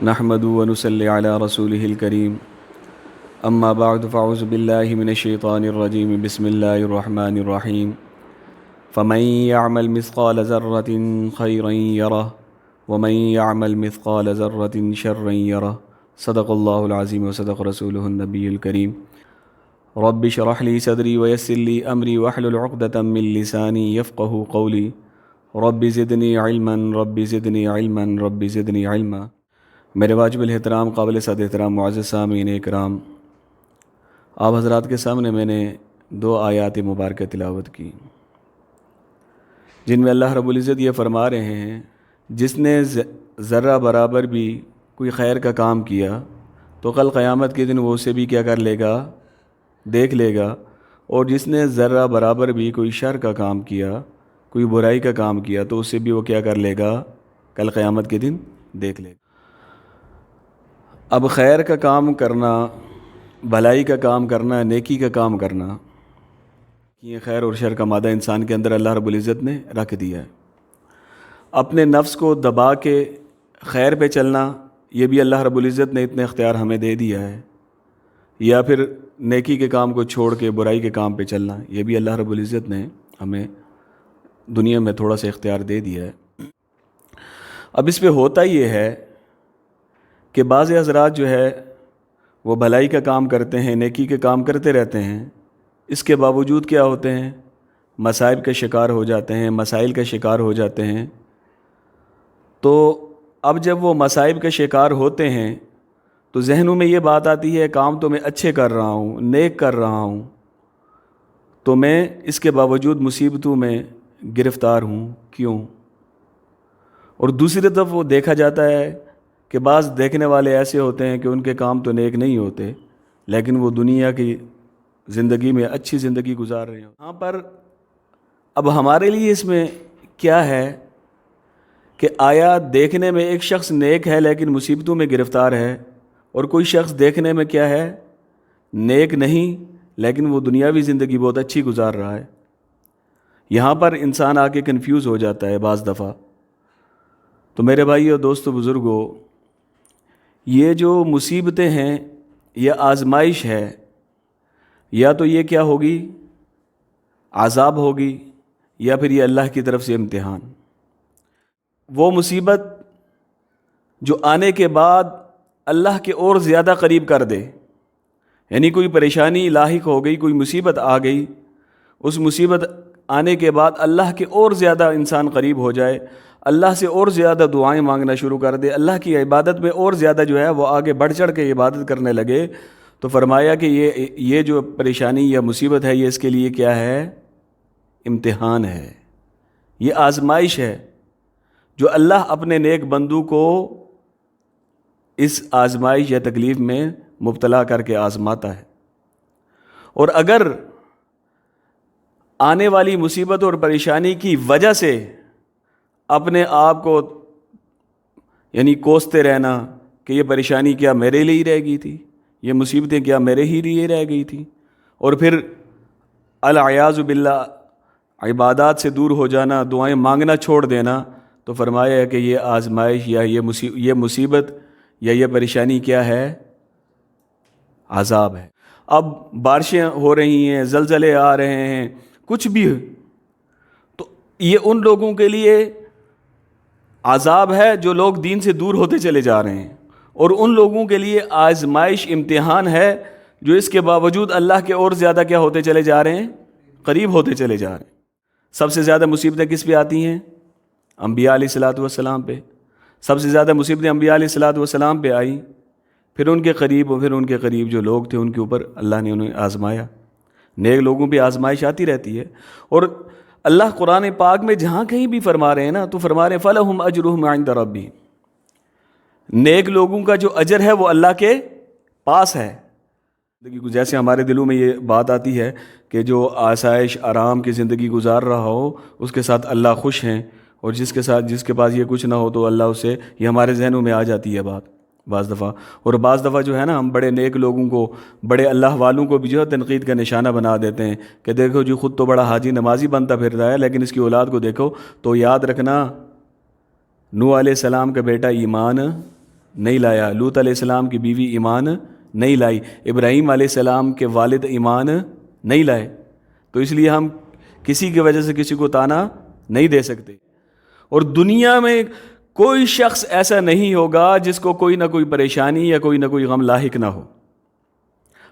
نحمد و نصلی علی رسولہ الکریم اما بعد فاعوذ باللہ من الشیطان الرجیم بسم اللہ الرحمن الرحیم فمن یعمل مثقال ذرۃ خیرا یرہ ومن یعمل مثقال ذرۃ شرا یرہ صدق اللہ العظیم وصدق رسولہ النبی الکریم رب اشرح لی صدری ویسر لی امری واحلل عقدۃ من لسانی یفقہوا قولی رب زدنی علما رب زدنی علما رب زدنی علما۔ میرے واجب الاحترام قابل صد احترام معزز سامعین اکرام، آپ حضرات کے سامنے میں نے 2 آیات مبارکہ تلاوت کی جن میں اللہ رب العزت یہ فرما رہے ہیں جس نے ذرہ برابر بھی کوئی خیر کا کام کیا تو کل قیامت کے دن وہ اسے بھی کیا کر لے گا، دیکھ لے گا، اور جس نے ذرہ برابر بھی کوئی شر کا کام کیا، کوئی برائی کا کام کیا تو اسے بھی وہ کیا کر لے گا، کل قیامت کے دن دیکھ لے گا۔ اب خیر کا کام کرنا، بھلائی کا کام کرنا، نیکی کا کام کرنا، یہ خیر اور شر کا مادہ انسان کے اندر اللہ رب العزت نے رکھ دیا ہے۔ اپنے نفس کو دبا کے خیر پہ چلنا، یہ بھی اللہ رب العزت نے اتنے اختیار ہمیں دے دیا ہے، یا پھر نیکی کے کام کو چھوڑ کے برائی کے کام پہ چلنا، یہ بھی اللہ رب العزت نے ہمیں دنیا میں تھوڑا سا اختیار دے دیا ہے۔ اب اس پہ ہوتا یہ ہے کہ بعض حضرات جو ہے وہ بھلائی کا کام کرتے ہیں، نیکی کے کام کرتے رہتے ہیں، اس کے باوجود کیا ہوتے ہیں، مصائب کا شکار ہو جاتے ہیں، مسائل کا شکار ہو جاتے ہیں۔ تو اب جب وہ مصائب کا شکار ہوتے ہیں تو ذہنوں میں یہ بات آتی ہے کام تو میں اچھے کر رہا ہوں، نیک کر رہا ہوں، تو میں اس کے باوجود مصیبتوں میں گرفتار ہوں کیوں؟ اور دوسری طرف وہ دیکھا جاتا ہے کہ بعض دیکھنے والے ایسے ہوتے ہیں کہ ان کے کام تو نیک نہیں ہوتے لیکن وہ دنیا کی زندگی میں اچھی زندگی گزار رہے ہیں۔ یہاں پر اب ہمارے لیے اس میں کیا ہے کہ آیا دیکھنے میں ایک شخص نیک ہے لیکن مصیبتوں میں گرفتار ہے، اور کوئی شخص دیکھنے میں کیا ہے، نیک نہیں لیکن وہ دنیاوی زندگی بہت اچھی گزار رہا ہے۔ یہاں پر انسان آ کے کنفیوز ہو جاتا ہے بعض دفعہ۔ تو میرے بھائیو، دوستو، بزرگوں، یہ جو مصیبتیں ہیں یہ آزمائش ہے، یا تو یہ کیا ہوگی، عذاب ہوگی، یا پھر یہ اللہ کی طرف سے امتحان۔ وہ مصیبت جو آنے کے بعد اللہ کے اور زیادہ قریب کر دے، یعنی کوئی پریشانی لاحق ہو گئی، کوئی مصیبت آ گئی، اس مصیبت آنے کے بعد اللہ کے اور زیادہ انسان قریب ہو جائے، اللہ سے اور زیادہ دعائیں مانگنا شروع کر دے، اللہ کی عبادت میں اور زیادہ جو ہے وہ آگے بڑھ چڑھ کے عبادت کرنے لگے، تو فرمایا کہ یہ جو پریشانی یا مصیبت ہے یہ اس کے لیے کیا ہے، امتحان ہے، یہ آزمائش ہے جو اللہ اپنے نیک بندو کو اس آزمائش یا تکلیف میں مبتلا کر کے آزماتا ہے۔ اور اگر آنے والی مصیبت اور پریشانی کی وجہ سے اپنے آپ کو یعنی کوستے رہنا کہ یہ پریشانی کیا میرے لیے ہی رہ گئی تھی، یہ مصیبتیں کیا میرے ہی لیے رہ گئی تھی، اور پھر العیاذ باللہ عبادات سے دور ہو جانا، دعائیں مانگنا چھوڑ دینا، تو فرمایا ہے کہ یہ آزمائش یا یہ مصیبت یا یہ پریشانی کیا ہے، عذاب ہے۔ اب بارشیں ہو رہی ہیں، زلزلے آ رہے ہیں، کچھ بھی تو یہ ان لوگوں کے لیے عذاب ہے جو لوگ دین سے دور ہوتے چلے جا رہے ہیں، اور ان لوگوں کے لیے آزمائش، امتحان ہے جو اس کے باوجود اللہ کے اور زیادہ کیا ہوتے چلے جا رہے ہیں، قریب ہوتے چلے جا رہے ہیں۔ سب سے زیادہ مصیبتیں کس پہ آتی ہیں؟ انبیاء علیہ الصلاۃ والسلام پہ۔ سب سے زیادہ مصیبتیں انبیاء علیہ الصلاۃ والسلام پہ آئیں، پھر ان کے قریب جو لوگ تھے ان کے اوپر اللہ نے انہیں آزمایا۔ نیک لوگوں پہ آزمائش آتی رہتی ہے، اور اللہ قرآن پاک میں جہاں کہیں بھی فرما رہے ہیں نا تو فرما رہے ہیں فَلَهُمْ أَجْرُهُمْ عِنْدَ رَبِّهِمْ، نیک لوگوں کا جو اجر ہے وہ اللہ کے پاس ہے۔ جیسے ہمارے دلوں میں یہ بات آتی ہے کہ جو آسائش آرام کی زندگی گزار رہا ہو اس کے ساتھ اللہ خوش ہیں، اور جس کے پاس یہ کچھ نہ ہو تو اللہ اسے، یہ ہمارے ذہنوں میں آ جاتی ہے بات بعض دفعہ۔ اور بعض دفعہ جو ہے نا ہم بڑے نیک لوگوں کو، بڑے اللہ والوں کو بھی جو ہے تنقید کا نشانہ بنا دیتے ہیں کہ دیکھو جی خود تو بڑا حاجی نمازی بنتا پھر رہا ہے لیکن اس کی اولاد کو دیکھو تو یاد رکھنا نوح علیہ السلام کا بیٹا ایمان نہیں لایا، لوط علیہ السلام کی بیوی ایمان نہیں لائی، ابراہیم علیہ السلام کے والد ایمان نہیں لائے. تو اس لیے ہم کسی کی وجہ سے کسی کو طعنہ نہیں دے سکتے. اور دنیا میں کوئی شخص ایسا نہیں ہوگا جس کو کوئی نہ کوئی پریشانی یا کوئی نہ کوئی غم لاحق نہ ہو.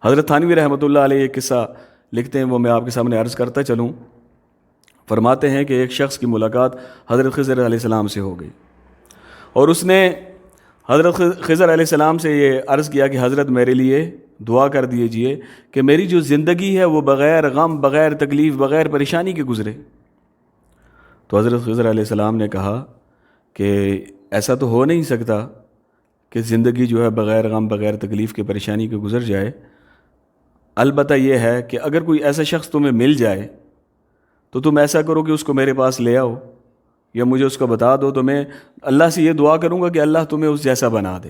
حضرت تھانوی رحمۃ اللہ علیہ ایک قصہ لکھتے ہیں، وہ میں آپ کے سامنے عرض کرتا چلوں. فرماتے ہیں کہ ایک شخص کی ملاقات حضرت خضر علیہ السلام سے ہو گئی، اور اس نے حضرت خضر علیہ السلام سے یہ عرض کیا کہ حضرت میرے لیے دعا کر دیجئے کہ میری جو زندگی ہے وہ بغیر غم، بغیر تکلیف، بغیر پریشانی کے گزرے. تو حضرت خضر علیہ السلام نے کہا کہ ایسا تو ہو نہیں سکتا کہ زندگی جو ہے بغیر غم، بغیر تکلیف کے، پریشانی کے گزر جائے. البتہ یہ ہے کہ اگر کوئی ایسا شخص تمہیں مل جائے تو تم ایسا کرو کہ اس کو میرے پاس لے آؤ یا مجھے اس کو بتا دو، تو میں اللہ سے یہ دعا کروں گا کہ اللہ تمہیں اس جیسا بنا دے.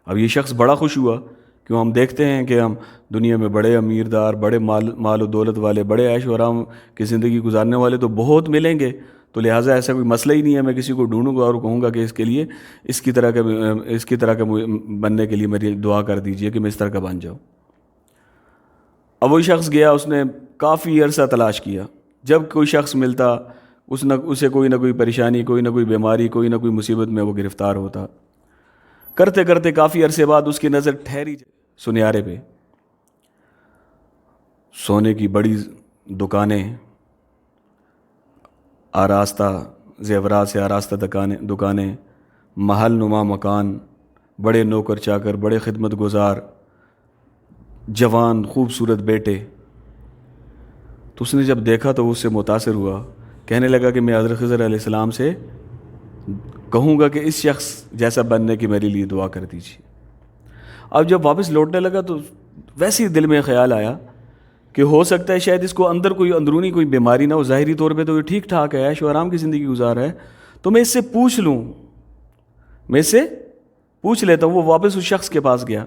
اب یہ شخص بڑا خوش ہوا، کیوں ہم دیکھتے ہیں کہ ہم دنیا میں بڑے امیر دار، بڑے مال و دولت والے، بڑے عیش و آرام کی زندگی گزارنے والے تو بہت ملیں گے، تو لہٰذا ایسا کوئی مسئلہ ہی نہیں ہے. میں کسی کو ڈھونڈوں گا اور کہوں گا کہ اس کے لیے اس کی طرح کا بننے کے لیے میری دعا کر دیجئے کہ میں اس طرح کا بن جاؤں. اب وہی شخص گیا، اس نے کافی عرصہ تلاش کیا. جب کوئی شخص ملتا اسے کوئی نہ کوئی پریشانی، کوئی نہ کوئی بیماری، کوئی نہ کوئی مصیبت میں وہ گرفتار ہوتا. کرتے کرتے کافی عرصے بعد اس کی نظر ٹھہری سنیارے پہ. سونے کی بڑی دکانیں، آراستہ زیورات سے آراستہ دکانیں، محل نما مکان، بڑے نوکر چاکر، بڑے خدمت گزار، جوان خوبصورت بیٹے. تو اس نے جب دیکھا تو اس سے متاثر ہوا، کہنے لگا کہ میں حضرت خضر علیہ السلام سے کہوں گا کہ اس شخص جیسا بننے کی میرے لیے دعا کر دیجیے. اب جب واپس لوٹنے لگا تو ویسے ہی دل میں خیال آیا کہ ہو سکتا ہے شاید اس کو اندر کوئی اندرونی کوئی بیماری نہ ہو، ظاہری طور پہ تو یہ ٹھیک ٹھاک ہے، عیش و آرام کی زندگی گزار ہے، تو میں اس سے پوچھ لوں، میں اس سے پوچھ لیتا ہوں. وہ واپس اس شخص کے پاس گیا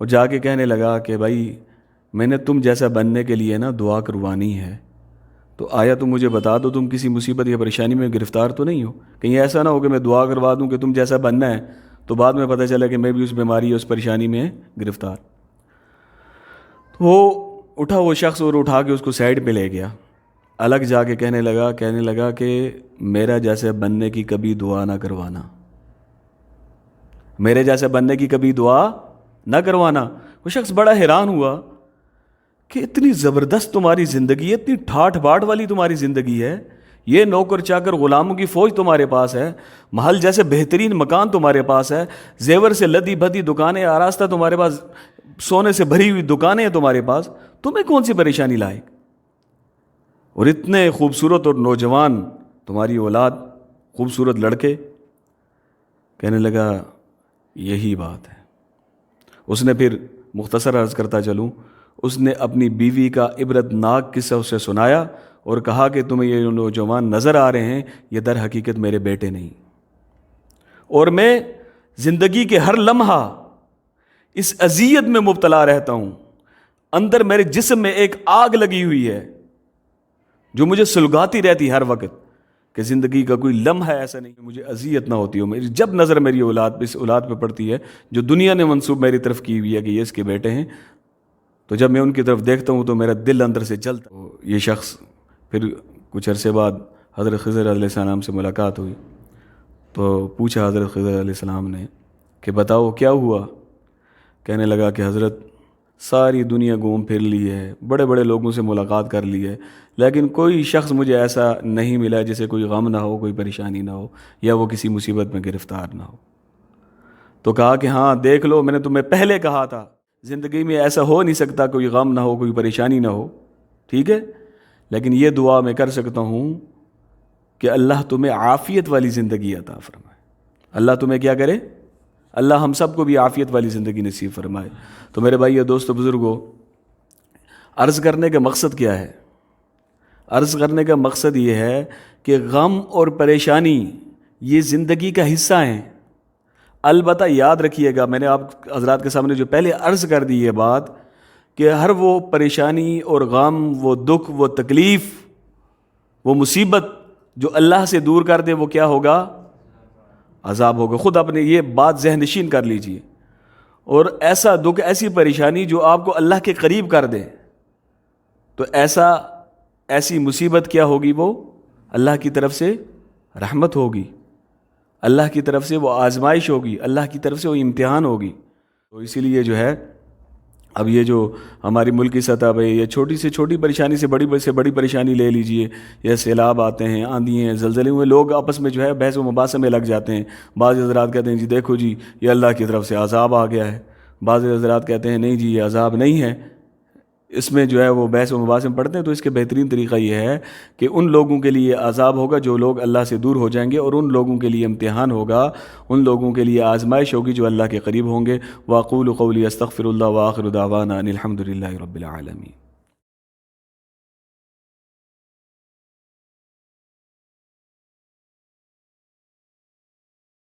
اور جا کے کہنے لگا کہ بھائی میں نے تم جیسا بننے کے لیے نا دعا کروانی ہے، تو آیا تم مجھے بتا دو تم کسی مصیبت یا پریشانی میں گرفتار تو نہیں ہو؟ کہیں ایسا نہ ہو کہ میں دعا کروا دوں کہ تم جیسا بننا ہے تو بعد میں پتہ چلا کہ میں بھی اس بیماری یا اس پریشانی میں گرفتار. تو وہ اٹھا وہ شخص اور اٹھا کے اس کو سائڈ پہ لے گیا، الگ جا کے کہنے لگا کہ میرا جیسے بننے کی کبھی دعا نہ کروانا، میرے جیسے بننے کی کبھی دعا نہ کروانا. وہ شخص بڑا حیران ہوا کہ اتنی زبردست تمہاری زندگی ہے، اتنی ٹھاٹھ باٹھ والی تمہاری زندگی ہے، یہ نوکر چاکر غلاموں کی فوج تمہارے پاس ہے، محل جیسے بہترین مکان تمہارے پاس ہے، زیور سے لدی بھدی دکانیں، آراستہ تمہارے پاس، سونے سے بھری ہوئی دکانیں ہیں تمہارے پاس، تمہیں کون سی پریشانی لائق؟ اور اتنے خوبصورت اور نوجوان تمہاری اولاد، خوبصورت لڑکے. کہنے لگا یہی بات ہے. اس نے پھر مختصر عرض کرتا چلوں، اس نے اپنی بیوی کا عبرت ناک قصہ اسے سنایا اور کہا کہ تمہیں یہ نوجوان نظر آ رہے ہیں، یہ در حقیقت میرے بیٹے نہیں، اور میں زندگی کے ہر لمحہ اس اذیت میں مبتلا رہتا ہوں. اندر میرے جسم میں ایک آگ لگی ہوئی ہے جو مجھے سلگاتی رہتی ہر وقت کہ زندگی کا کوئی لمحہ ایسا نہیں کہ مجھے اذیت نہ ہوتی ہو. میری جب نظر میری اس اولاد پہ پڑتی ہے جو دنیا نے منسوب میری طرف کی ہوئی ہے کہ یہ اس کے بیٹے ہیں، تو جب میں ان کی طرف دیکھتا ہوں تو میرا دل اندر سے جلتا. یہ شخص پھر کچھ عرصے بعد حضرت خضر علیہ السلام سے ملاقات ہوئی تو پوچھا حضرت خضر علیہ السلام نے کہ بتاؤ کیا ہوا؟ کہنے لگا کہ حضرت ساری دنیا گھوم پھر لی ہے، بڑے بڑے لوگوں سے ملاقات کر لی ہے، لیکن کوئی شخص مجھے ایسا نہیں ملا جسے کوئی غم نہ ہو، کوئی پریشانی نہ ہو، یا وہ کسی مصیبت میں گرفتار نہ ہو. تو کہا کہ ہاں دیکھ لو، میں نے تمہیں پہلے کہا تھا زندگی میں ایسا ہو نہیں سکتا، کوئی غم نہ ہو، کوئی پریشانی نہ ہو، ٹھیک ہے، لیکن یہ دعا میں کر سکتا ہوں کہ اللہ تمہیں عافیت والی زندگی عطا فرمائے. اللہ تمہیں کیا کرے؟ اللہ ہم سب کو بھی عافیت والی زندگی نصیب فرمائے. تو میرے بھائی دوست و بزرگوں، عرض کرنے کا مقصد کیا ہے؟ عرض کرنے کا مقصد یہ ہے کہ غم اور پریشانی یہ زندگی کا حصہ ہیں. البتہ یاد رکھیے گا، میں نے آپ حضرات کے سامنے جو پہلے عرض کر دی یہ بات کہ ہر وہ پریشانی اور غم، وہ دکھ، وہ تکلیف، وہ مصیبت جو اللہ سے دور کر دے وہ کیا ہوگا؟ عذاب ہوگا. خود اپنے یہ بات ذہن نشین کر لیجئے. اور ایسا دکھ، ایسی پریشانی جو آپ کو اللہ کے قریب کر دے، تو ایسی مصیبت کیا ہوگی؟ وہ اللہ کی طرف سے رحمت ہوگی، اللہ کی طرف سے وہ آزمائش ہوگی، اللہ کی طرف سے وہ امتحان ہوگی. تو اسی لیے جو ہے اب یہ جو ہماری ملک کی سطح پہ یہ چھوٹی سے چھوٹی پریشانی سے بڑی پریشانی لے لیجئے، یہ سیلاب آتے ہیں، آندھی ہیں، زلزلے ہوئے، لوگ آپس میں جو ہے بحث و مباحثے میں لگ جاتے ہیں. بعض حضرات کہتے ہیں جی دیکھو جی یہ اللہ کی طرف سے عذاب آ گیا ہے، بعض حضرات کہتے ہیں نہیں جی یہ عذاب نہیں ہے. اس میں جو ہے وہ بحث و مباحثے میں پڑھتے ہیں. تو اس کے بہترین طریقہ یہ ہے کہ ان لوگوں کے لیے عذاب ہوگا جو لوگ اللہ سے دور ہو جائیں گے، اور ان لوگوں کے لیے امتحان ہوگا، ان لوگوں کے لیے آزمائش ہوگی جو اللہ کے قریب ہوں گے. وَأَقُولُ قَوْلِي أَسْتَغْفِرُ اللَّهَ وَآخِرُ دَعْوَانَا أَنِ الْحَمْدُ لِلَّهِ رَبِّ الْعَالَمِينَ.